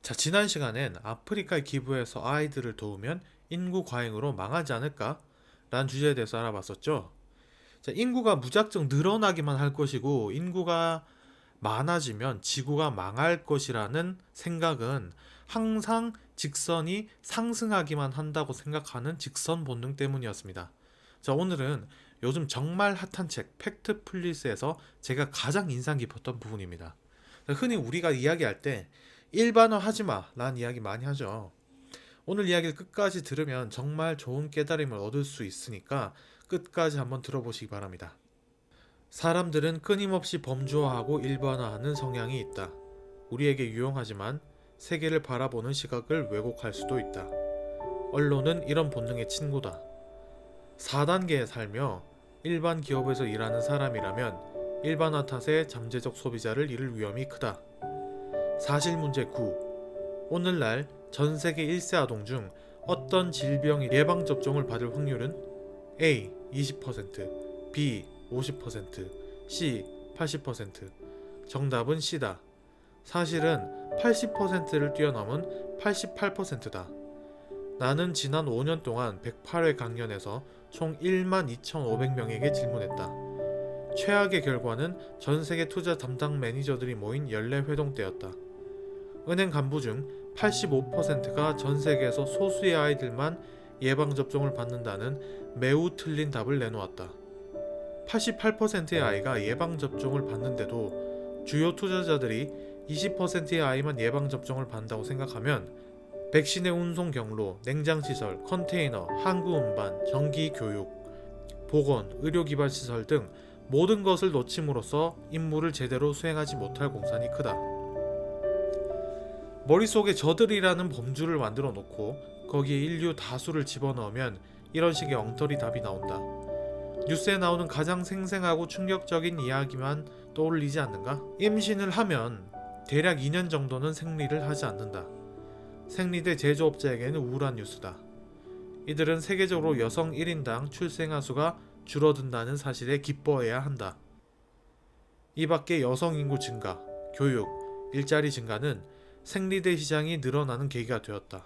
자, 지난 시간엔 아프리카에 기부해서 아이들을 도우면 인구 과잉으로 망하지 않을까? 라는 주제에 대해서 알아봤었죠. 자, 인구가 무작정 늘어나기만 할 것이고 인구가 많아지면 지구가 망할 것이라는 생각은 항상 직선이 상승하기만 한다고 생각하는 직선 본능 때문이었습니다. 자, 오늘은 요즘 정말 핫한 책 팩트 플리스에서 제가 가장 인상 깊었던 부분입니다. 자, 흔히 우리가 이야기할 때 일반화 하지 마 라는 이야기 많이 하죠. 오늘 이야기를 끝까지 들으면 정말 좋은 깨달음을 얻을 수 있으니까 끝까지 한번 들어보시기 바랍니다. 사람들은 끊임없이 범주화하고 일반화하는 성향이 있다. 우리에게 유용하지만 세계를 바라보는 시각을 왜곡할 수도 있다. 언론은 이런 본능의 친구다. 4단계에 살며 일반 기업에서 일하는 사람이라면 일반화 탓에 잠재적 소비자를 잃을 위험이 크다. 사실 문제 9. 오늘날 전 세계 1세 아동 중 어떤 질병 예방접종을 받을 확률은 A 20%, B 50%, C 80%. 정답은 C다. 사실은 80%를 뛰어넘은 88%다. 나는 지난 5년 동안 108회 강연에서 총 12,500명에게 질문했다. 최악의 결과는 전 세계 투자 담당 매니저들이 모인 연례회동 때였다. 은행 간부 중 85%가 전 세계에서 소수의 아이들만 예방접종을 받는다는 매우 틀린 답을 내놓았다. 88%의 아이가 예방접종을 받는데도 주요 투자자들이 20%의 아이만 예방접종을 받는다고 생각하면 백신의 운송 경로, 냉장시설, 컨테이너, 항구 운반, 전기 교육, 보건, 의료기반시설 등 모든 것을 놓침으로써 임무를 제대로 수행하지 못할 공산이 크다. 머릿속에 저들이라는 범주를 만들어 놓고 거기에 인류 다수를 집어넣으면 이런 식의 엉터리 답이 나온다. 뉴스에 나오는 가장 생생하고 충격적인 이야기만 떠올리지 않는가? 임신을 하면 대략 2년 정도는 생리를 하지 않는다. 생리대 제조업자에게는 우울한 뉴스다. 이들은 세계적으로 여성 1인당 출생아 수가 줄어든다는 사실에 기뻐해야 한다. 이 밖에 여성 인구 증가, 교육, 일자리 증가는 생리대 시장이 늘어나는 계기가 되었다.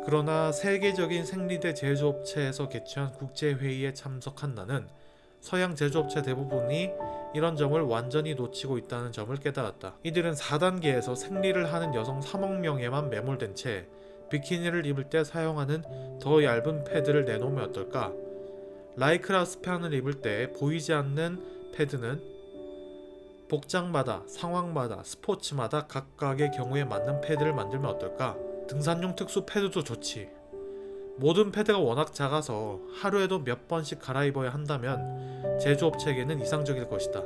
그러나 세계적인 생리대 제조업체에서 개최한 국제회의에 참석한 나는 서양 제조업체 대부분이 이런 점을 완전히 놓치고 있다는 점을 깨달았다. 이들은 4단계에서 생리를 하는 여성 3억 명에만 매몰된 채 비키니를 입을 때 사용하는 더 얇은 패드를 내놓으면 어떨까? 라이크라 스판을 입을 때 보이지 않는 패드는 복장마다, 상황마다, 스포츠마다 각각의 경우에 맞는 패드를 만들면 어떨까? 등산용 특수 패드도 좋지. 모든 패드가 워낙 작아서 하루에도 몇 번씩 갈아입어야 한다면 제조업체에게는 이상적일 것이다.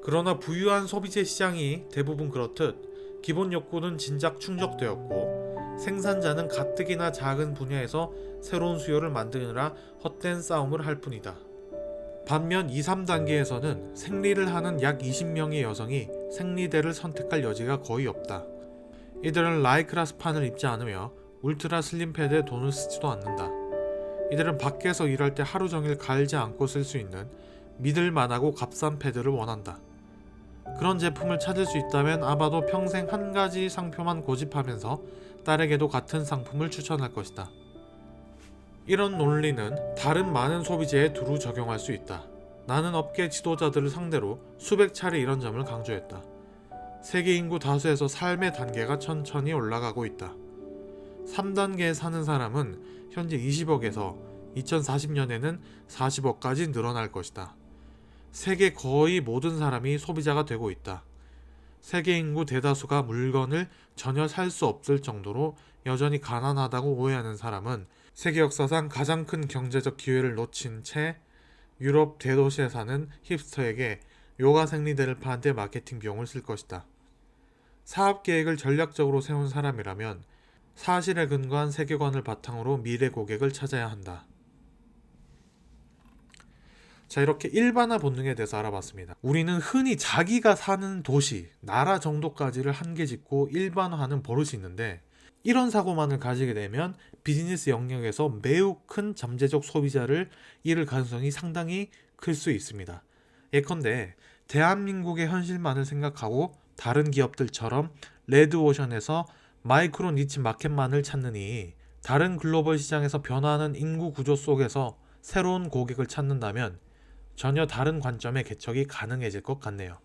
그러나 부유한 소비재 시장이 대부분 그렇듯 기본 욕구는 진작 충족되었고 생산자는 가뜩이나 작은 분야에서 새로운 수요를 만드느라 헛된 싸움을 할 뿐이다. 반면 2, 3단계에서는 생리를 하는 약 20명의 여성이 생리대를 선택할 여지가 거의 없다. 이들은 라이크라 스판을 입지 않으며 울트라 슬림 패드에 돈을 쓰지도 않는다. 이들은 밖에서 일할 때 하루 종일 갈지 않고 쓸 수 있는 믿을만하고 값싼 패드를 원한다. 그런 제품을 찾을 수 있다면 아마도 평생 한 가지 상표만 고집하면서 딸에게도 같은 상품을 추천할 것이다. 이런 논리는 다른 많은 소비재에 두루 적용할 수 있다. 나는 업계 지도자들을 상대로 수백 차례 이런 점을 강조했다. 세계 인구 다수에서 삶의 단계가 천천히 올라가고 있다. 3단계에 사는 사람은 현재 20억에서 2040년에는 40억까지 늘어날 것이다. 세계 거의 모든 사람이 소비자가 되고 있다. 세계 인구 대다수가 물건을 전혀 살 수 없을 정도로 여전히 가난하다고 오해하는 사람은 세계 역사상 가장 큰 경제적 기회를 놓친 채 유럽 대도시에 사는 힙스터에게 요가 생리대를 파는 데 마케팅 비용을 쓸 것이다. 사업 계획을 전략적으로 세운 사람이라면 사실에 근거한 세계관을 바탕으로 미래 고객을 찾아야 한다. 자, 이렇게 일반화 본능에 대해서 알아봤습니다. 우리는 흔히 자기가 사는 도시, 나라 정도까지를 한계 짓고 일반화하는 버릇이 있는데 이런 사고만을 가지게 되면 비즈니스 영역에서 매우 큰 잠재적 소비자를 잃을 가능성이 상당히 클 수 있습니다. 예컨대 대한민국의 현실만을 생각하고 다른 기업들처럼 레드오션에서 마이크로 니치 마켓만을 찾느니 다른 글로벌 시장에서 변화하는 인구 구조 속에서 새로운 고객을 찾는다면 전혀 다른 관점의 개척이 가능해질 것 같네요.